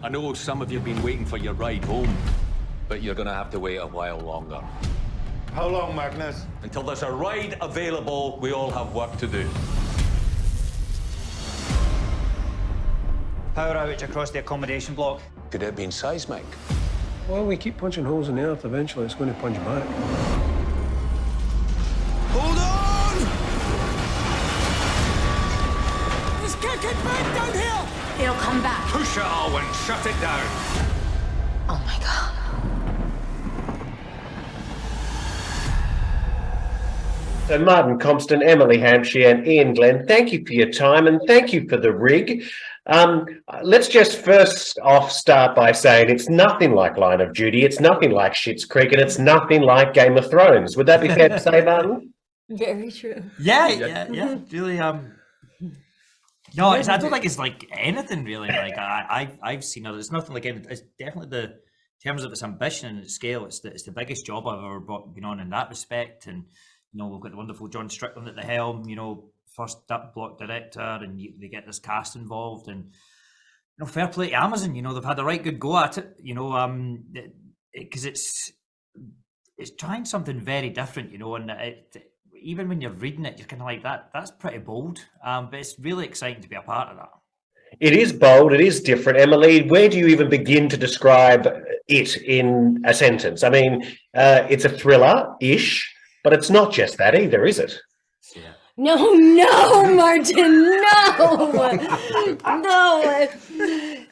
I know some of you have been waiting for your ride home, but you're gonna have to wait a while longer. How long, Magnus? Until there's a ride available, we all have work to do. Power outage across the accommodation block. Could it have been seismic? Well, we keep punching holes in the earth. Eventually, it's going to punch back. Hold on! Let's kick it back down here! It'll come back. Push it, Alwyn. Shut it down. Oh my god. So Martin Compston, Emily Hampshire, and Iain Glen, thank you for your time and thank you for the rig. Let's just first off start by saying it's nothing like Line of Duty, it's nothing like Schitt's Creek, and it's nothing like Game of Thrones. Would that be fair to say, Martin? Very true. Yeah. Really, no, I don't think it's like anything really. Like I've seen it. It's nothing like anything. It's definitely in terms of its ambition and its scale. It's the biggest job I've ever been on in that respect. And you know, we've got the wonderful John Strickland at the helm. You know, first block director, and they get this cast involved. And you know, fair play to Amazon. You know, they've had a right good go at it. You know, because it's trying something very different. You know, and even when you're reading it, you're kind of like that's pretty bold, but it's really exciting to be a part of that. It is bold, it is different. Emily, where do you even begin to describe it in a sentence? I mean, it's a thriller-ish, but it's not just that either, is it? Yeah. No, Martin, no.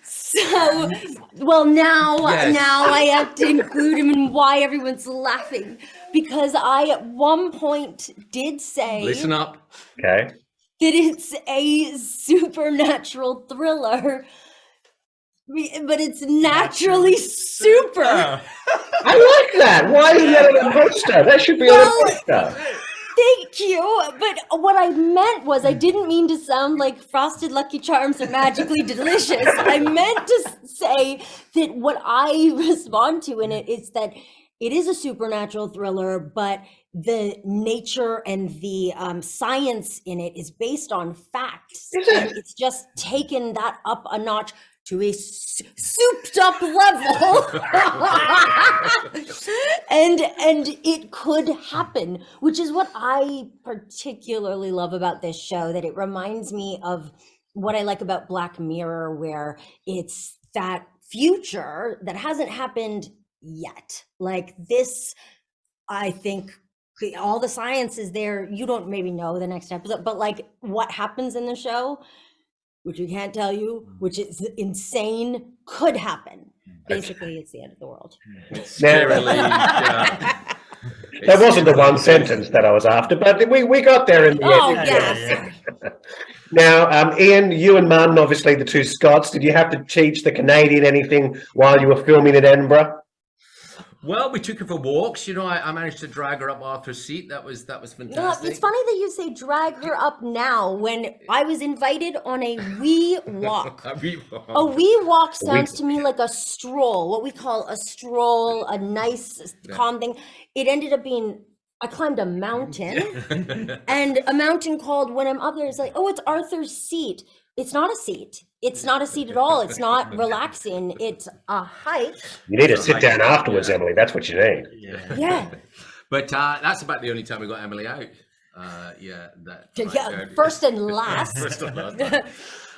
So, well, now I have to include him in why everyone's laughing, because I at one point did say, Listen up. Okay. that it's a supernatural thriller, but it's naturally super. I like that. Why is that on a poster? That should be on a poster. Thank you. But what I meant was, I didn't mean to sound like Frosted Lucky Charms are magically delicious. I meant to say that what I respond to in it is that it is a supernatural thriller, but the nature and the science in it is based on facts. And it's just taken that up a notch to a souped up level. and it could happen, which is what I particularly love about this show, that it reminds me of what I like about Black Mirror, where it's that future that hasn't happened yet. Like this, I think all the science is there. You don't maybe know the next episode, but like what happens in the show, which we can't tell you, which is insane, could happen. Basically, it's the end of the world. That wasn't the one sentence that I was after, but we got there in the end. Oh, yeah. Now, Iain, you and Martin, obviously the two Scots, did you have to teach the Canadian anything while you were filming at Edinburgh? Well, we took her for walks. You know, I managed to drag her up Arthur's seat. That was fantastic. No, it's funny that you say drag her up now, when I was invited on a wee walk. A wee walk sounds to me like a stroll, what we call a stroll, a nice, calm thing. It ended up being, I climbed a mountain, and a mountain called, when I'm up there, it's like, oh, it's Arthur's seat. It's not a seat. It's not a seat at all. It's not relaxing. It's a hike. You need to sit down afterwards, Emily. That's what you need. Yeah. But that's about the only time we got Emily out. First and last. First and last.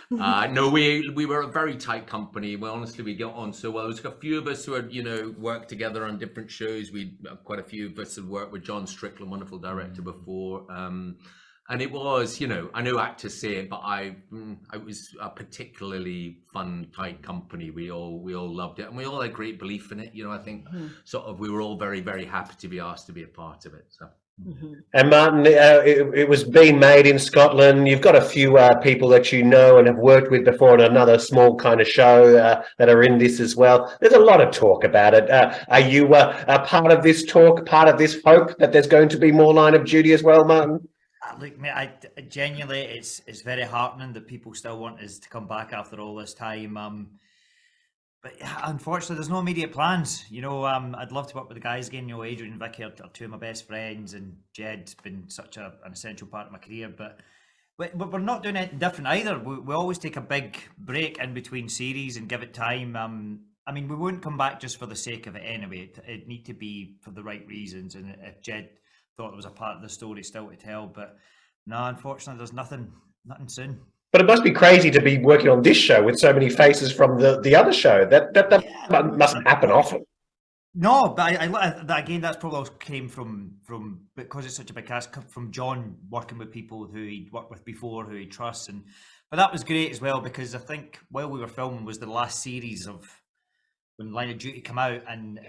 No, we were a very tight company. Well, honestly, we got on so well. There was a few of us who had, worked together on different shows. Quite a few of us had worked with John Strickland, wonderful director, before. And it was, I know actors say it, but it was a particularly fun, tight company. We all loved it, and we all had great belief in it. I think we were all very, very happy to be asked to be a part of it. So. And Martin, it was being made in Scotland. You've got a few people that you know and have worked with before on another small kind of show that are in this as well. There's a lot of talk about it. Are you a part of this talk, part of this hope that there's going to be more Line of Duty as well, Martin? Look, mate, I genuinely, it's very heartening that people still want us to come back after all this time. But unfortunately, there's no immediate plans. I'd love to work with the guys again. Adrian and Vicky are two of my best friends, and Jed's been such an essential part of my career. But But we're not doing anything different either. We always take a big break in between series and give it time. I mean, we wouldn't come back just for the sake of it anyway. It'd need to be for the right reasons. And if Jed thought there was a part of the story still to tell, but no, unfortunately, there's nothing soon. But it must be crazy to be working on this show with so many faces from the other show. That mustn't happen often. No, but I again, that's probably also came from because it's such a big cast, from John working with people who he'd worked with before, who he trusts, but that was great as well, because I think while we were filming was the last series of when Line of Duty came out, and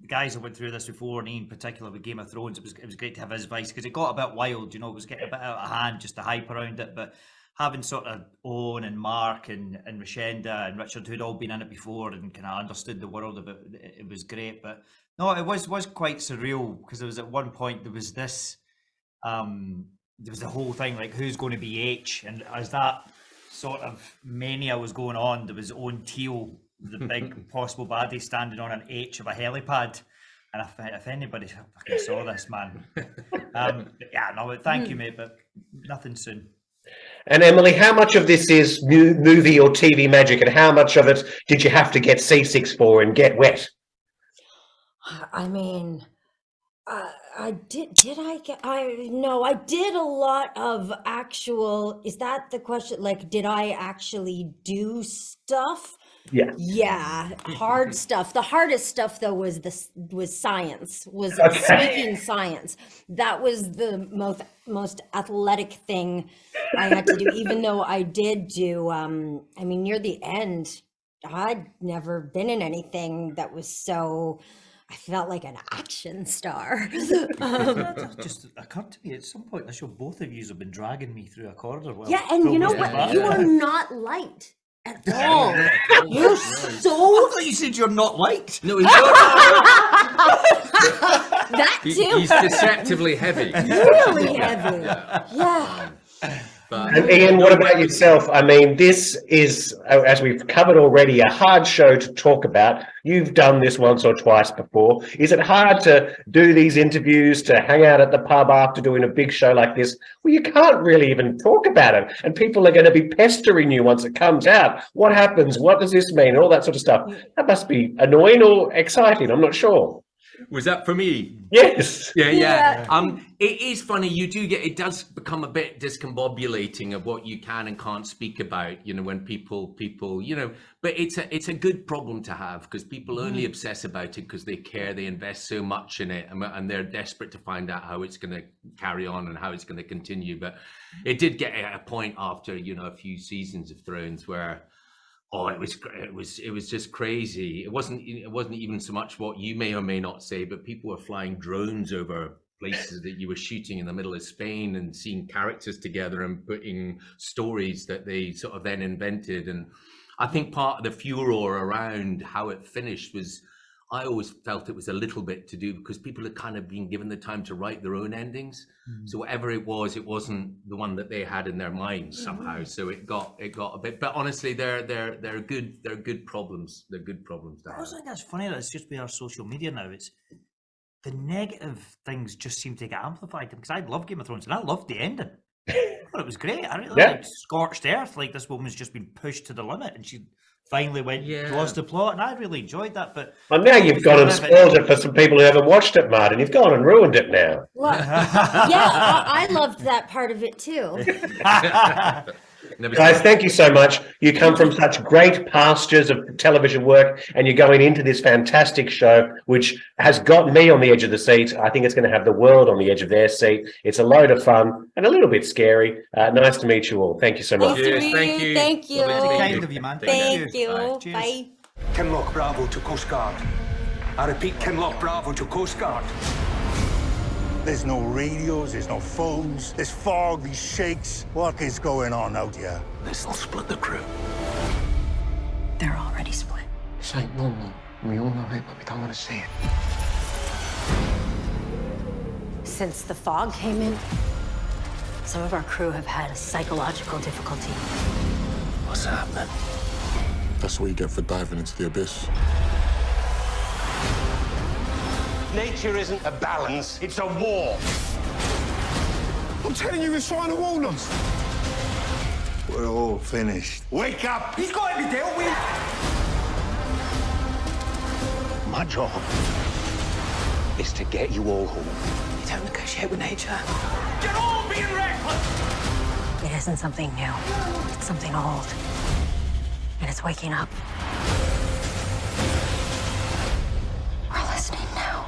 the guys that went through this before, and Iain in particular with Game of Thrones, it was great to have his advice, because it got a bit wild, it was getting a bit out of hand, just the hype around it, but having sort of Owen and Mark and Rashenda and Richard, who'd all been in it before and kind of understood the world of it, it was great. But no, it was quite surreal, because there was at one point there was this, there was the whole thing like who's going to be H, and as that sort of mania was going on, there was Owen Teal, the big possible baddie, standing on an H of a helipad. And if anybody fucking saw this, man, yeah, no, thank you, mate, but nothing soon. And Emily, how much of this is new movie or TV magic, and how much of it did you have to get seasick for and get wet? I mean, I did a lot of actual, is that the question? Like, did I actually do stuff? Yeah, hard stuff. The hardest stuff though was science, speaking science. That was the most athletic thing I had to do, even though I did do, I mean, near the end, I'd never been in anything that was so, I felt like an action star. That just occurred to me at some point. I show both of you have been dragging me through a corridor. Yeah, and you know what? You are not light at all. You're so. I thought you said you're not light. No, he's not. That too. He's deceptively heavy. Really heavy. Yeah. And Iain, what about yourself? I mean, this is, as we've covered already, a hard show to talk about. You've done this once or twice before. Is it hard to do these interviews, to hang out at the pub after doing a big show like this, where you can't really even talk about it, and people are going to be pestering you once it comes out? What happens? What does this mean? All that sort of stuff. That must be annoying or exciting. I'm not sure. Was that for me? Yes. Yeah. It is funny. It does become a bit discombobulating of what you can and can't speak about, when people, but it's a good problem to have, because people only obsess about it because they care, they invest so much in it, and they're desperate to find out how it's going to carry on and how it's going to continue. But it did get at a point after, a few seasons of Thrones where, it was just crazy. It wasn't even so much what you may or may not say, but people were flying drones over places that you were shooting in the middle of Spain and seeing characters together and putting stories that they sort of then invented. And I think part of the furor around how it finished was, I always felt it was a little bit to do because people had kind of been given the time to write their own endings. So whatever it wasn't the one that they had in their minds somehow. So it got a bit. But honestly, they're good problems. They're good problems to have. I think that's funny that it's just with our social media now. It's the negative things just seem to get amplified, because I love Game of Thrones and I loved the ending. I thought it was great. I really liked Scorched Earth. Like, this woman's just been pushed to the limit and she finally lost the plot, and I really enjoyed that. But now you've gone and spoiled it for some people who haven't watched it, Martin. You've gone and ruined it now. Well, I loved that part of it too. Guys, thank you so much. You come from such great pastures of television work, and you're going into this fantastic show, which has got me on the edge of the seat. I think it's going to have the world on the edge of their seat. It's a load of fun and a little bit scary. Nice to meet you all. Thank you so much. Nice to meet you. Thank you. Kind of you, man. Thank you. Right, Bye. Kinloch Bravo to Coast Guard. I repeat, Kinloch Bravo to Coast Guard. There's no radios, there's no phones, there's fog, these shakes. What is going on out here? This'll split the crew. They're already split. This ain't normal. We all know it, but we don't want to see it. Since the fog came in, some of our crew have had a psychological difficulty. What's happening? That's what you get for diving into the abyss. Nature isn't a balance, it's a war. I'm telling you, it's trying to warn us. We're all finished. Wake up! He's got to be dealt with. My job is to get you all home. You don't negotiate with nature. You're all being reckless. It isn't something new. It's something old. And it's waking up. We're listening now.